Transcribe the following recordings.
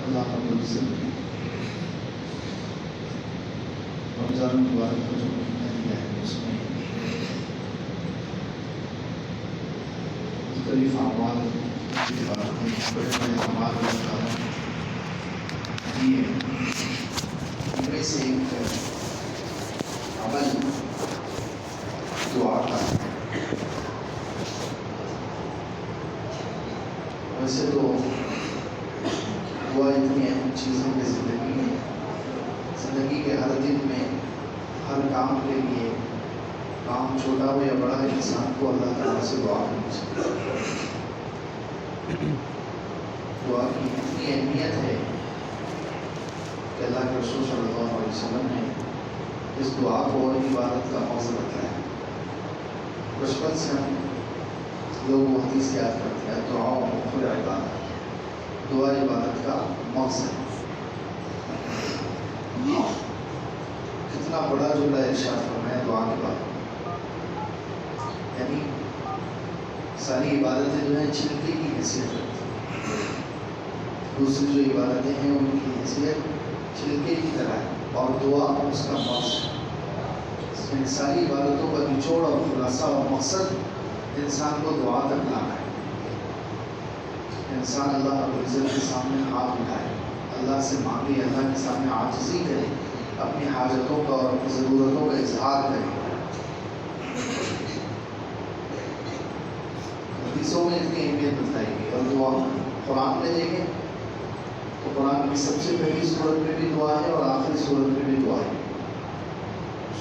اللہ رب العزت رمضان المبارک کو جو مہینہ دیا ہے اس میں مختلف اعمال کی عبادتیں بڑے بڑے اعمال دیے، ان میں سے ایک عمل دعا کا ہے۔ ویسے تو دعا اتنی اہم چیز ہے کہ زندگی کے ہر دن میں ہر کام کے لیے، کام چھوٹا ہو یا بڑا، انسان کو اللہ تعالیٰ سے دعا کرنی چاہیے۔ دعا کی اتنی اہمیت ہے کہ اللہ کے رسول صلی اللہ علیہ وسلم نے اس دعا کو اور عبادت کا موضوع بتایا۔ بچپن سے ہم لوگ وہ حدیث یاد کرتے ہیں، دعا مخر عبادت، دعا عبادت کا مقصد ہے۔ کتنا بڑا جملہ ارشاد فرمایا دعا کے بعد، یعنی ساری عبادتیں جو ہیں چھلکے کی حیثیت رکھتی ہیں، دوسری جو عبادتیں ہیں ان کی حیثیت چھلکے کی طرح ہے، اور دعا اس کا مقصد ہے۔ یعنی ساری عبادتوں کا نچوڑ اور خلاصہ اور مقصد انسان کو دعا تک لانا ہے۔ انسان اللہ رب العزت کے سامنے ہاتھ اٹھائے، اللہ سے مانگے، اللہ کے سامنے عاجزی کرے، اپنی حاجتوں کا اور اپنی ضرورتوں کا اظہار کرے۔ حدیثوں میں اتنی اہمیت بتائی گئی، اور دعا قرآن میں دیکھیں تو قرآن کی سب سے پہلی سورت میں بھی دعا ہے اور آخری سورت میں بھی دعا ہے۔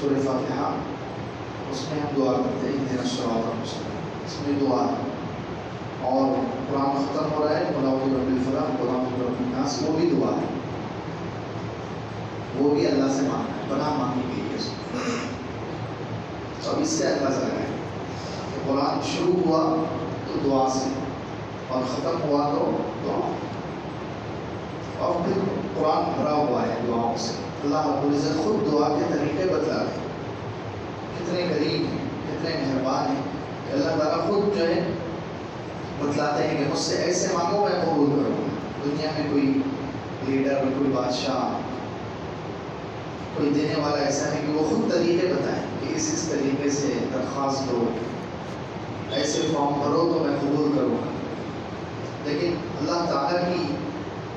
سورہ فاتحہ، اس میں ہم دعا کرتے ہیں اہدنا الصراط المستقیم، اس میں دعا ہے۔ اور قرآن ختم ہو رہا ہے قل اعوذ برب الفلق قل اعوذ برب الناس، وہ بھی دعا ہے، وہ بھی اللہ سے مانگنا ہے، پناہ مانگی گئی ہے اس میں۔ اب اس سے اندازہ لگائیں کہ قرآن شروع ہوا تو دعا سے، اور ختم ہوا تو دعا، اور پھر قرآن بھرا ہوا ہے دعاؤں سے۔ اللہ رب العزت خود دعا کے طریقے بتلا رہے ہیں، کتنے قریب ہیں، کتنے مہربان ہیں کہ اللہ تعالیٰ خود جو ہے بتلاتے ہیں کہ مجھ سے ایسے مانگو میں قبول کروں گا۔ دنیا میں کوئی لیڈر، کوئی بادشاہ، کوئی دینے والا ایسا ہے کہ وہ خود طریقے بتائیں کہ اس طریقے سے درخواست دو، ایسے فارم بھرو تو میں قبول کروں گا۔ لیکن اللہ تعالیٰ کی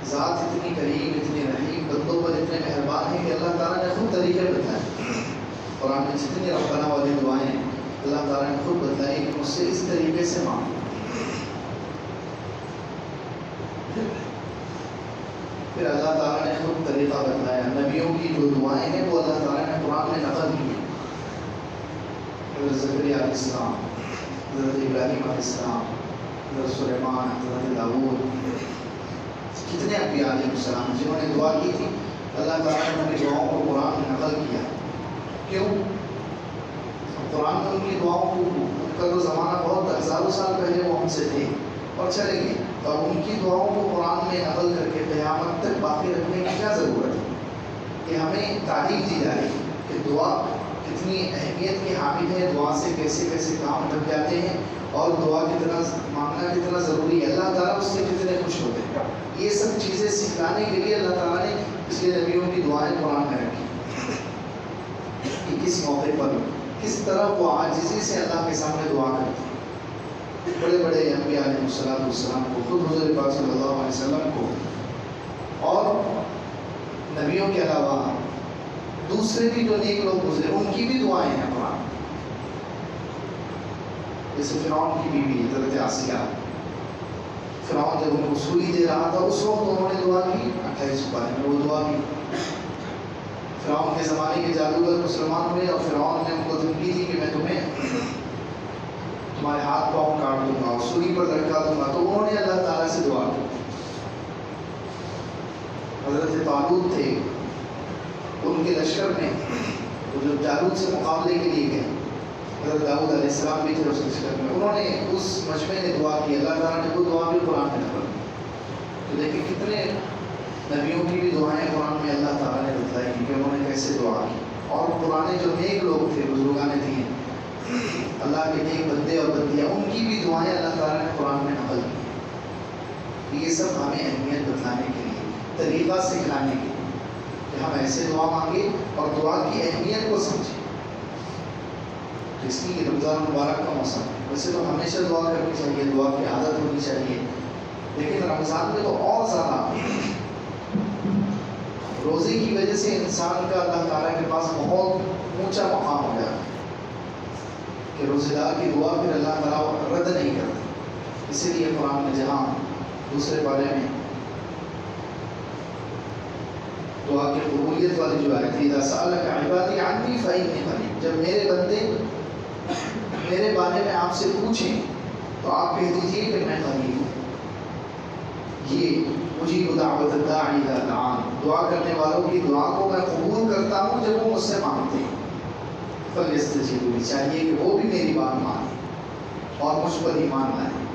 ذات اتنی قریب، اتنی رحیم، بندوں پر اتنے مہربان ہیں کہ اللہ تعالیٰ نے خود طریقے بتائے۔ قرآن میں جتنی ربنا والی دعائیں ہیں اللہ تعالیٰ نے خود بتائی کہ مجھ سے اس طریقے سے مانگو۔ پھر اللہ تعالیٰ نے خود طریقہ بتلایا، نبیوں کی جو دعائیں ہیں وہ اللہ تعالیٰ نے قرآن میں نقل کی ہیں۔ حضرت زکریا علیہ السلام، حضرت ابراہیم علیہ السلام، حضرت سلیمان، حضرت داؤد، کتنے انبیاء علیہ السلام جنہوں نے دعا کی تھی، اللہ تعالیٰ نے ان کی دعاؤں کو قرآن میں نقل کیا۔ کیوں؟ قرآن میں ان کی دعاؤں کو، ان کا تو زمانہ بہت ہزاروں سال پہلے وہ ہم سے تھے اور چلے گئے، تو اب ان کی دعاؤں کو قرآن میں نقل کر کے قیامت تک باقی رکھنے کی کیا ضرورت ہے؟ کہ ہمیں تعلیم دی جا رہی ہے کہ دعا کتنی اہمیت کی حامل ہے، دعا سے کیسے کیسے کام بن جاتے ہیں، اور دعا کتنا مانگنا کتنا ضروری ہے، اللہ تعالیٰ اس سے کتنے خوش ہوتے ہیں۔ یہ سب چیزیں سکھانے کے لیے اللہ تعالیٰ نے اس لیے نبیوں کی دعائیں قرآن میں رکھی کہ کس موقع پر کس طرح وہ عاجزی سے اللہ کے سامنے دعا کرتے ہیں۔ بڑے بڑے انبیاء علیہ السلام کو، خود حضور پاک صلی اللہ علیہ وسلم کو، اور نبیوں کے علاوہ دوسرے بھی جو نیک لوگ گزرے ان کی بھی دعائیں ہیں قرآن. جیسے فرعون کی بیوی حضرت آسیہ، فرعون جب ان کو سوئی دے رہا تھا اس وقت انہوں نے دعا کی، 28 پارے میں وہ دعا کی. فرعون کے زمانے کے جادوگر مسلمان ہوئے اور فرعون نے ان کو دھمکی دی کہ میں تمہیں تمہارے ہاتھ پاؤں کاٹ دوں گا اور سوئی پر لٹکا دوں گا. تو انہوں نے اللہ تعالیٰ سے دعا کی. حضرت طالوت تھے، ان کے لشکر میں وہ جو جالوت سے مقابلے کے لیے گئے، حضرت داؤد علیہ السلام بھی تھے اس لشکر میں. انہوں نے اس مجمع نے دعا کی، اللہ تعالیٰ نے وہ دعا بھی قرآن میں نقل کی. تو دیکھیں کتنے نبیوں کی بھی دعائیں قرآن میں اللہ تعالیٰ نے بتلائی کہ انہوں نے کیسے دعا کی. اور پرانے جو نیک لوگ تھے، بزرگان دین، اللہ کے نیک بندے اور بندیاں، ان کی بھی دعائیں اللہ تعالیٰ نے قرآن میں نقل کی. یہ سب ہمیں اہمیت بتلانے کے لیے، طریقہ سکھلانے کے لیے کہ ہم ایسے دعا مانگیں اور دعا کی اہمیت کو سمجھیں. تو اس لیے رمضان مبارک کا موسم ہے. ویسے تو ہمیشہ دعا کرنی چاہیے، دعا کی عادت ہونی چاہیے، لیکن رمضان میں تو اور زیادہ. روزے کی وجہ سے انسان کا اللہ تعالیٰ کے پاس بہت اونچا مقام ہو جاتا ہے کہ روزے دار کی دعا پھر اللہ تعالیٰ رد نہیں کرتا. اسی لیے قرآن میں جہاں دوسرے بارے میں دعا کی قبولیت والی جو آیت ہے، اذا سألک عبادی عنی فإنی قریب، جب میرے بندے میرے بارے میں آپ سے پوچھیں تو آپ کہہ دیجئے کہ میں قریب ہوں. یہ اجیب دعوت الداعی اذا دعان، دعا کرنے والوں کی دعا کو میں قبول کرتا ہوں جب وہ مجھ سے مانگتے ہیں. فلیستجیبوا لی، چاہیے کہ وہ بھی میری بات مانیں اور مجھ پر ایمان لائیں.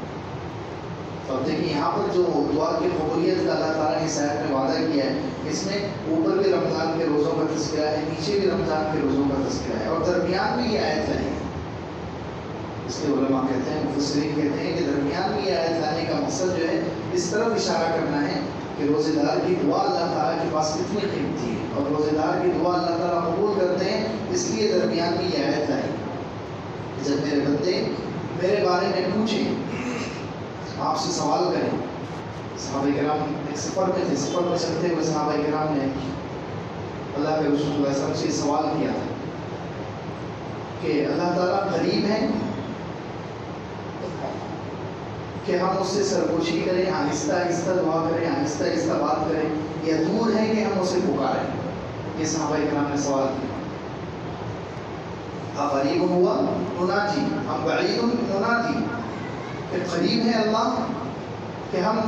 تو اب دیکھیں یہاں پر جو دعا کی قبولیت کا اللہ تعالیٰ نے اس آیت میں وعدہ کیا ہے، اس میں اوپر بھی رمضان کے روزوں کا تذکرہ ہے، نیچے بھی رمضان کے روزوں کا تذکرہ ہے، اور درمیان میں یہ آیت لائی ہے. اس کے علماء کہتے ہیں، مفسرین کہتے ہیں کہ درمیان میں یہ آیت لانے کا مقصد جو ہے اس طرف اشارہ کرنا ہے کہ روزے دار کی دعا اللہ تعالیٰ کے پاس کتنی قیمتی ہے، اور روزے دار کی دعا اللہ تعالیٰ قبول کرتے ہیں. اس لیے درمیان میں یہ آیت لائی. جب میرے بندے میرے بارے میں پوچھیں، آپ سے سوال کریں. صحابہ کرام ایک سفر میں تھے، سفر میں چلتے ہوئے صحابہ کرام نے اللہ کے رسول اللہ صلی اللہ علیہ وسلم سے سوال کیا تھا کہ اللہ تعالیٰ قریب ہے کہ ہم اس سے سرگوشی کریں، آہستہ آہستہ دعا کریں، آہستہ آہستہ بات کریں، یا دور ہے کہ ہم اسے پکاریں. یہ صحابہ کرام نے سوال کیا. قریب ہوا مناجی، ہم بعید مناجی، کہ قریب ہے اللہ کہ ہم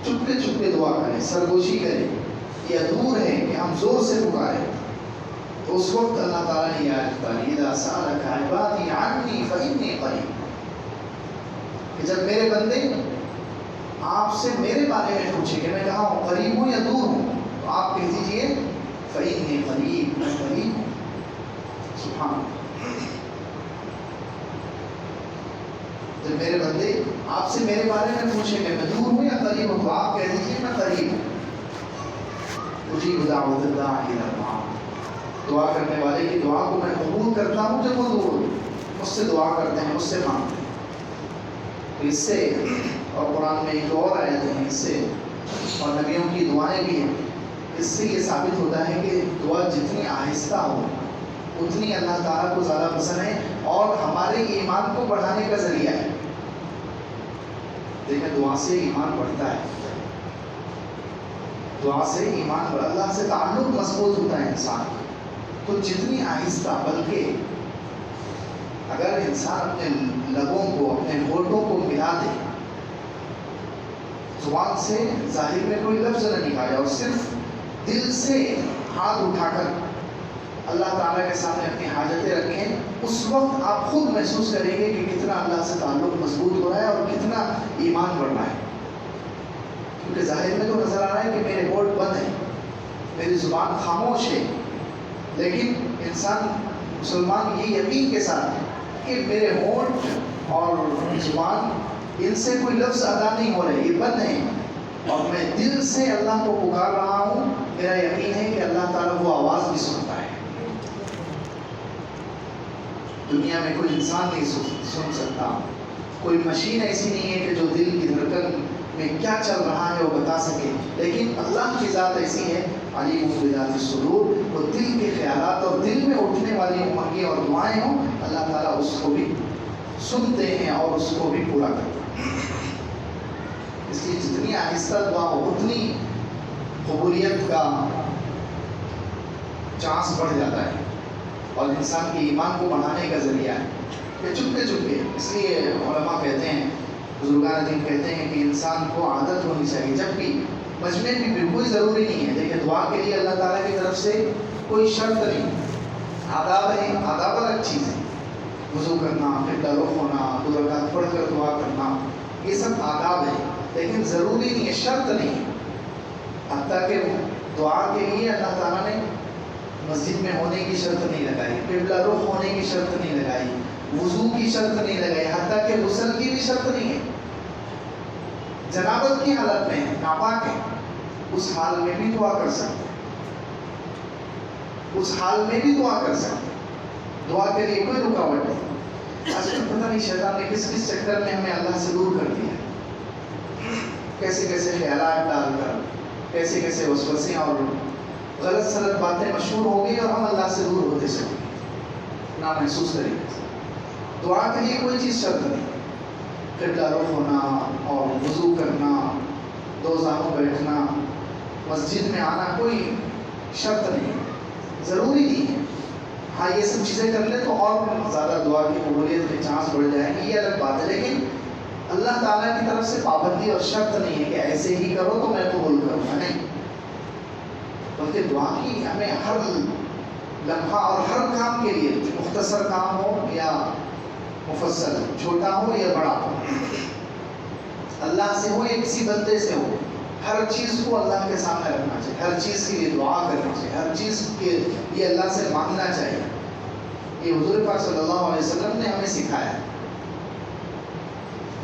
چپکے چپکے دعا کریں، سرگوشی کریں، یا دور ہے کہ ہم زور سے پکاریں. تو اس وقت اللہ تعالیٰ نے یہ آیت اتاری، اذا سألک عبادی عنی فإنی قریب، کہ جب میرے بندے آپ سے میرے بارے میں پوچھیں کہ میں کہاں ہوں، قریب ہوں یا دور ہوں، تو آپ کہہ دیجئے فإنی قریب، میں قریب ہوں. سبحان اللہ. جب میرے بندے آپ سے میرے بارے میں پوچھیں کہ میں دور ہوں یا قریب ہوں، تو آپ کہہ دیجئے میں قریب ہوں. اجیب دعوت الداعی اذا دعان، دعا کرنے والے کی دعا کو میں قبول کرتا ہوں جب وہ دور ہو، مجھ سے دعا کرتے ہیں، مجھ سے مانگتے ہیں. تو اس سے، اور قرآن میں ایک اور آیت ہے اس سے، اور نبیوں کی دعائیں بھی ہیں، اس سے یہ ثابت ہوتا ہے کہ دعا جتنی آہستہ ہو اتنی اللہ تعالیٰ کو زیادہ پسند ہے اور ہمارے ایمان کو بڑھانے کا ذریعہ ہے. دیکھیں دعا سے ایمان بڑھتا ہے، دعا سے ایمان بڑھتا ہے، اللہ سے تعلق مضبوط ہوتا ہے انسان کا. تو جتنی آہستہ، بلکہ اگر انسان اپنے لبوں کو، اپنے ہونٹوں کو ملا دے، زبان سے ظاہر میں کوئی لفظ نہ نکالے اور صرف دل سے ہاتھ اٹھا کر اللہ تعالیٰ کے سامنے اپنی حاجتیں رکھیں، اس وقت آپ خود محسوس کریں گے کہ کتنا اللہ سے تعلق مضبوط ہو رہا ہے اور کتنا ایمان بڑھ رہا ہے. کیونکہ ظاہر میں تو نظر آ رہا ہے کہ میرے ہونٹ بند ہیں، میری زبان خاموش ہے، لیکن انسان مسلمان یہ یقین کے ساتھ کہ میرے ہونٹ اور زبان ان سے کوئی لفظ ادا نہیں ہو رہے، یہ بند ہیں، اور میں دل سے اللہ کو پکار رہا ہوں. میرا یقین ہے کہ اللہ تعالیٰ وہ آواز بھی سنتا ہے. دنیا میں کوئی انسان نہیں سن سکتا کوئی مشین ایسی نہیں ہے کہ جو دل کی دھڑکن میں کیا چل رہا ہے وہ بتا سکے، لیکن اللہ کی ذات ایسی ہے علیم بذات الصدور، وہ دل کے خیالات اور دل میں اٹھنے والی امنگیں اور دعائیں ہوں اللہ تعالیٰ اس کو بھی سنتے ہیں اور اس کو بھی پورا کرتے ہیں۔ اس لیے جتنی آہستہ دعا ہو اتنی قبولیت کا چانس بڑھ جاتا ہے اور انسان کے ایمان کو بڑھانے کا ذریعہ ہے کہ چپکے چپکے۔ اس لیے علماء کہتے ہیں، بزرگان دین کہتے ہیں کہ انسان کو عادت ہونی چاہیے، جبکہ مجمع بھی بالکل ضروری نہیں ہے۔ دیکھیں دعا کے لیے اللہ تعالیٰ کی طرف سے کوئی شرط نہیں، آداب ہے، آداب الگ چیز ہے، وضو کرنا، قبلہ رخ ہونا، 2 رکعت پڑھ کر دعا کرنا، یہ سب آداب ہے، لیکن ضروری نہیں ہے، شرط نہیں ہے۔ حتیٰ کہ دعا کے لیے اللہ تعالیٰ نے مسجد میں ہونے کی شرط نہیں لگائی، قبلہ رخ ہونے کی شرط نہیں لگائی، وضو کی شرط نہیں لگائی، حتیٰ کہ غسل کی بھی شرط نہیں ہے۔ جنابت کی حالت میں ناپاک ہے، اس حال میں بھی دعا کر سکتے ہیں، اس حال میں بھی دعا کر سکتے ہیں، دعا کے لیے کوئی رکاوٹ نہیں۔ آج کل پتہ نہیں شیطان نے کس کس چکر میں ہمیں اللہ سے دور کر دیا، کیسے کیسے خیالات ڈال کر، کیسے کیسے وسوسے اور غلط سلط باتیں مشہور ہو گئی اور ہم اللہ سے دور ہوتے چلے گئے نا محسوس طریقے سے۔ دعا کے لیے کوئی چیز شرط نہیں، قبلہ رخ ہونا اور وضو کرنا، 2 زانوں بیٹھنا، مسجد میں آنا کوئی شرط نہیں، ضروری نہیں ہے۔ ہاں یہ سب چیزیں کر لیں تو اور زیادہ دعا کی قبولیت کے چانس بڑھ جائیں گے، یہ الگ بات ہے، لیکن اللہ تعالیٰ کی طرف سے پابندی اور شرط نہیں ہے کہ ایسے ہی کرو تو میں قبول کروں گا، نہیں، بلکہ دعا کی ہمیں ہر لمحہ اور ہر کام کے لیے، مختصر کام ہو یا مفصل، چھوٹا ہو یا بڑا ہو، اللہ سے ہو یا کسی بندے سے ہو، ہر چیز کو اللہ کے سامنے رکھنا چاہیے، ہر چیز کے لیے دعا کرنی چاہیے، ہر چیز کے لیے اللہ سے مانگنا چاہیے۔ یہ حضور پاک صلی اللہ علیہ وسلم نے ہمیں سکھایا،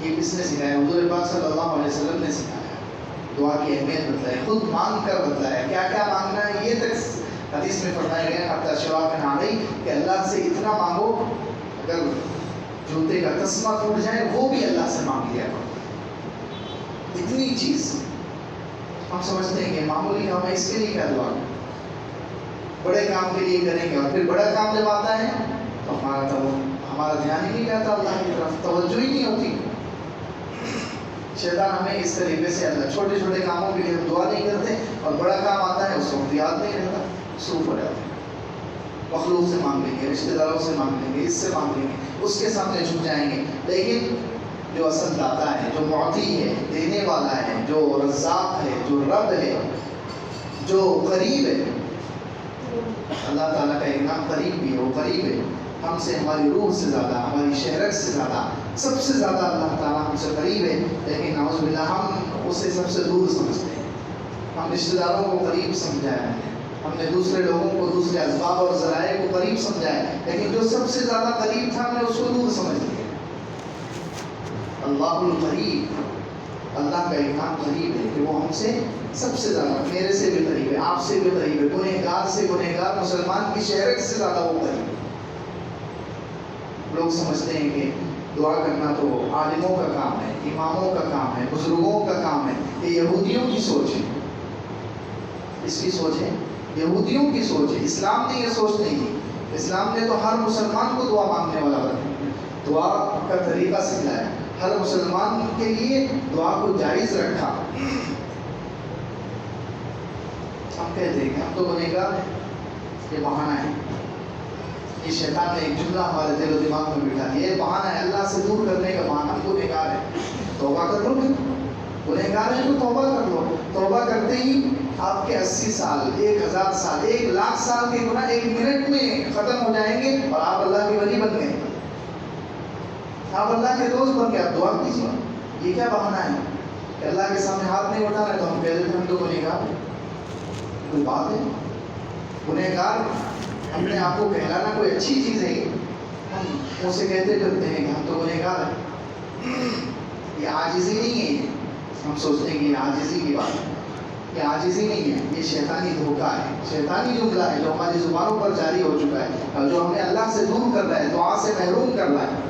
یہ کس نے سکھایا؟ حضور پاک صلی اللہ علیہ وسلم نے سکھایا، دعا کی اہمیت بتلائی، خود مانگ کر بتلایا کیا کیا مانگنا ہے۔ یہ تک حدیث میں فرمایا گیا حتی شراک نعلی، کہ اللہ سے اتنا مانگو اگر جوتے کا تسمہ ٹوٹ جائے وہ بھی اللہ سے مانگ لیا کرو، اتنی چیز۔ ہم سمجھتے ہیں کہ معمولی کام ہے، اس کے لیے کیا دعا کریں، بڑے کام کے لیے کریں گے، اور پھر بڑا کام جب آتا ہے تو ہمارا دھیان ہی نہیں جاتا اللہ کی طرف، توجہ ہی نہیں ہوتی۔ شیطان ہمیں اس طریقے سے اللہ چھوٹے چھوٹے کاموں کے لیے ہم دعا نہیں کرتے، اور بڑا کام آتا ہے اس وقت یاد نہیں رہتا، مصروف ہو جاتے ہیں، مخلوق سے مانگ لیں گے، رشتہ داروں سے مانگ لیں گے، اس سے مانگ لیں گے، اس کے سامنے جھک جائیں گے، لیکن جو اصل داتا ہے، جو معطی ہے، دینے والا ہے، جو رزاق ہے، جو رب ہے، جو قریب ہے، اللہ تعالیٰ کا ایک نام قریب بھی ہے، وہ قریب ہے، ہم سے، ہماری روح سے زیادہ، ہماری شہرت سے زیادہ، سب سے زیادہ اللہ تعالیٰ ہم سے قریب ہے، لیکن نعوذ باللہ ہم اسے سب سے دور سمجھتے ہیں۔ ہم رشتہ داروں کو قریب سمجھا ہے، ہم نے دوسرے لوگوں کو، دوسرے اسباب اور ذرائع کو قریب سمجھا ہے، لیکن جو سب سے زیادہ قریب تھا ہم نے اس کو دور سمجھ لیا۔ اللہ القریب، اللہ کا ایک نام قریب ہے کہ وہ ہم سے سب سے زیادہ، میرے سے بھی قریب ہے، آپ سے بھی قریب ہے، گنہگار سے گنہگار، مسلمان کی شہرت سے زیادہ وہ قریب ہے۔ لوگ سمجھتے ہیں کہ دعا کرنا تو عالموں کا کام ہے، اماموں کا کام ہے، بزرگوں کا کام ہے، یہ یہودیوں کی سوچ ہے، اس کی سوچ ہے، یہودیوں کی سوچ ہے، اسلام نے یہ سوچ نہیں دی۔ اسلام نے تو ہر مسلمان کو دعا مانگنے والا بنا، دعا کا طریقہ سکھلایا، ہر مسلمان کے لیے دعا کو جائز رکھا۔ ہم کہتے ہیں کہ ہم تو گنہگار ہیں، یہ بہانہ ہے، یہ شیطان نے ایک جملہ ہمارے دل و دماغ میں بٹھا دیا، یہ بہانہ ہے، اللہ سے دور کرنے کا بہانہ، ہم گنہگار ہیں، توبہ کر لو، گنہگار ہیں تو توبہ کر لو، توبہ کرتے ہی آپ کے 80 سال، 1000 سال، 1,00,000 سال کے گناہ 1 منٹ میں ختم ہو جائیں گے، اور آپ اللہ کے ولی بن گئے، آپ اللہ کے دوست بن گئے۔ آپ دعا کیجیے، یہ کیا بہانہ ہے کہ اللہ کے سامنے ہاتھ نہیں اٹھانا ہے تو ہم کہہ دیتے ہیں ہم تو گنہگار ہیں؟ کوئی بات ہے؟ گنہگار اپنے آپ کو کہلانا کوئی اچھی چیز ہے؟ ہم اسے کہتے کرتے ہیں کہ ہم تو گنہگار ہیں، یہ عاجزی نہیں ہے، ہم سوچتے ہیں کہ یہ عاجزی کی بات ہے، یہ عاجزی نہیں ہے، یہ شیطانی دھوکہ ہے، شیطانی جملہ ہے جو ہماری زبانوں پر جاری ہو چکا ہے، اور جو ہمیں اللہ سے دور کر رہا ہے، دعا سے محروم کر رہا ہے۔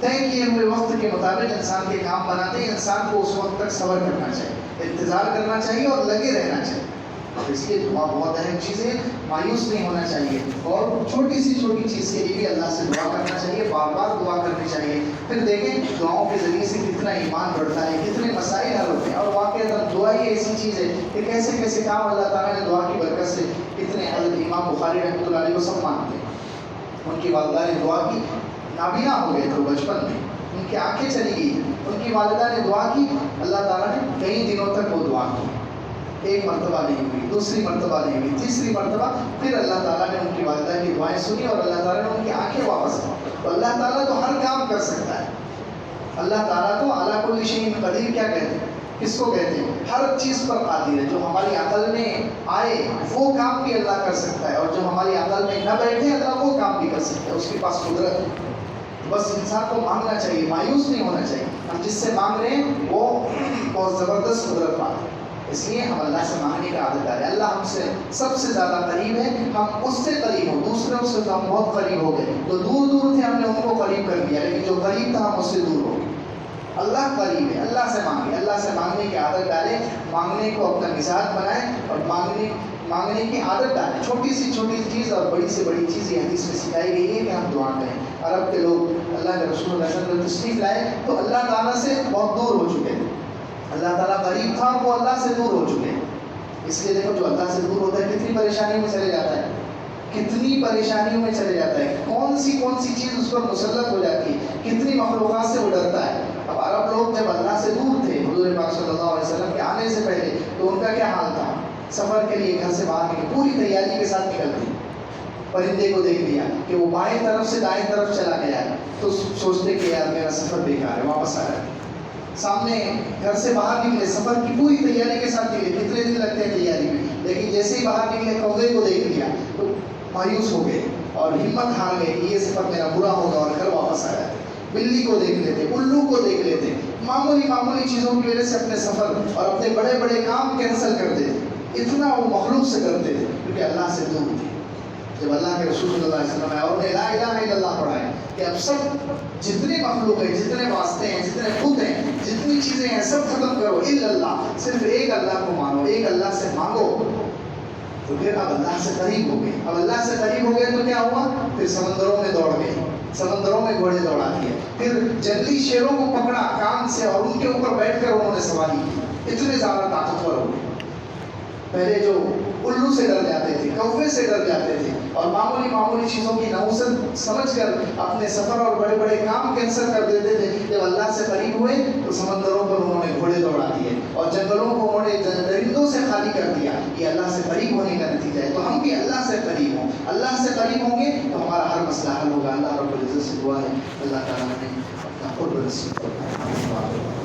طے کیے ہوئے وقت کے مطابق انسان کے کام بناتے ہیں. انسان کو اس وقت تک صبر کرنا چاہیے, انتظار کرنا چاہیے اور لگے رہنا چاہیے. اس لیے دعا بہت اہم چیز ہے, مایوس نہیں ہونا چاہیے, اور چھوٹی سی چھوٹی چیز کے لیے بھی اللہ سے دعا کرنا چاہیے, بار بار دعا کرنی چاہیے. پھر دیکھیں دعاؤں کے ذریعے سے کتنا ایمان بڑھتا ہے, کتنے مسائل حل ہوتے ہیں. اور واقعی دعا ہی ایسی چیز ہے کہ کیسے کیسے کام اللہ تعالیٰ نے دعا کی برکت سے کتنے حضرت امام بخاری رحمۃ اللہ علیہ کو سب مانتے ہیں. ان کی والدہ نے دعا کی, نابینا ہو گئے تھے بچپن میں, ان کی آنکھیں چلی گئی, ان کی والدہ نے دعا کی, اللہ تعالیٰ نے کئی دنوں تک وہ دعا کی. ایک مرتبہ نہیں ہوئی, دوسری مرتبہ نہیں ہوئی, تیسری مرتبہ پھر اللہ تعالیٰ نے ان کی والدہ کی دعائیں سنی اور اللہ تعالیٰ نے ان کی آنکھیں واپس کی. تو اللہ تعالیٰ تو ہر کام کر سکتا ہے. اللہ تعالیٰ تو اعلیٰ کل شیء قدیر کیا کہتے ہیں, کس کو کہتے ہیں؟ ہر چیز پر قادر ہے. جو ہماری عقل میں آئے وہ کام بھی اللہ کر سکتا ہے, اور جو ہماری عقل میں نہ بیٹھے اللہ وہ کام بھی کر سکتا ہے. اس کے پاس قدرت ہے. بس انسان کو مانگنا چاہیے, مایوس نہیں ہونا چاہیے. ہم جس سے مانگ رہے ہیں وہ بہت زبردست قدرت پاتے ہیں. اس لیے ہم اللہ سے مانگنے کا عادت ڈالیں. اللہ ہم سے سب سے زیادہ قریب ہے, ہم اس سے قریب ہوں. دوسروں سے تو ہم بہت قریب ہو گئے, جو دور دور تھے ہم نے ان کو قریب کر دیا, لیکن جو قریب تھا ہم اس سے دور ہو گئے. اللہ قریب ہے, اللہ سے مانگیں, اللہ سے مانگنے کی عادت ڈالیں, مانگنے کو اپنا مزاج بنائیں اور مانگنے کی عادت ڈالیں. چھوٹی سی چھوٹی چیز اور بڑی سے بڑی چیز یہ حدیث میں سکھائی گئی ہے کہ ہم دعا کریں. عرب کے لوگ اللہ کے رسول اللہ صلی اللہ علیہ وسلم تشریف لائے تو اللہ تعالیٰ سے بہت دور ہو چکے تھے. اللہ تعالیٰ قریب تھا, وہ اللہ سے دور ہو چکے. اس لیے دیکھو جو اللہ سے دور ہوتا ہے کتنی پریشانیوں میں چلے جاتا ہے, کتنی پریشانیوں میں چلے جاتا ہے. کون سی چیز اس پر مسلط ہو جاتی ہے, کتنی مخلوقات سے وہ ڈرتا ہے. اب عرب لوگ جب اللہ سے دور تھے حضور پاک صلی اللہ علیہ وسلم کے آنے سے پہلے, تو ان کا کیا حال تھا؟ سفر کے لیے گھر سے باہر نکلے, پوری تیاری کے ساتھ نکلتے. پرندے کو دیکھ لیا کہ وہ بائیں طرف سے دائیں طرف چلا گیا تو سوچتے کہ یار میرا سفر بیکار ہے, واپس آ رہا ہے. سامنے گھر سے باہر نکلے, سفر کی پوری تیاری کے ساتھ نکلے, کتنے دن لگتے ہیں تیاری میں, لیکن جیسے ہی باہر نکلے کوے کو دیکھ لیا تو مایوس ہو گئے اور ہمت ہار گئے کہ یہ سفر میرا برا ہوگا اور گھر واپس آیا. بلی کو دیکھ لیتے, الو کو دیکھ لیتے, معمولی چیزوں کی وجہ سے اپنے سفر اور اپنے بڑے بڑے کام کینسل کر دیتے. اتنا وہ مخلوق سے کرتے تھے کیونکہ اللہ سے دور تھے. جب اللہ کے رسول صلی اللہ علیہ وسلم آئے اور نے لا الہ الا اللہ پڑھائے کہ اب سب جتنے مخلوق ہیں, جتنے واسطے ہیں, جتنے خود ہیں, جتنی چیزیں ہیں سب ختم کرو, الا اللہ, صرف ایک اللہ کو مانو, ایک اللہ سے مانگو. تو پھر اب اللہ سے قریب ہو گئے. اب اللہ سے قریب ہو گئے تو کیا ہوا؟ پھر سمندروں میں دوڑ گئے, سمندروں میں گھوڑے دوڑا دیے, پھر جنگلی شیروں کو پکڑا کان سے اور ان کے اوپر بیٹھ کر انہوں نے سواری کی. اتنے زیادہ طاقتور ہو گئے. پہلے جو الو سے ڈر جاتے تھے, کوے سے ڈر جاتے تھے اور معمولی چیزوں کی نحوست سمجھ کر اپنے سفر اور بڑے بڑے کام کینسل کر دیتے تھے, جب اللہ سے قریب ہوئے تو سمندروں پر انہوں نے گھوڑے دوڑا دیے اور جنگلوں کو انہوں نے درندوں سے خالی کر دیا. یہ اللہ سے قریب ہونے کا نتیجہ ہے. تو ہم بھی اللہ سے قریب ہوں, اللہ سے قریب ہوں گے تو ہمارا ہر مسئلہ حل ہوگا. اللہ رب العزت سے دعا ہے اللہ تعالیٰ نے اپنا قرب نصیب فرمائے.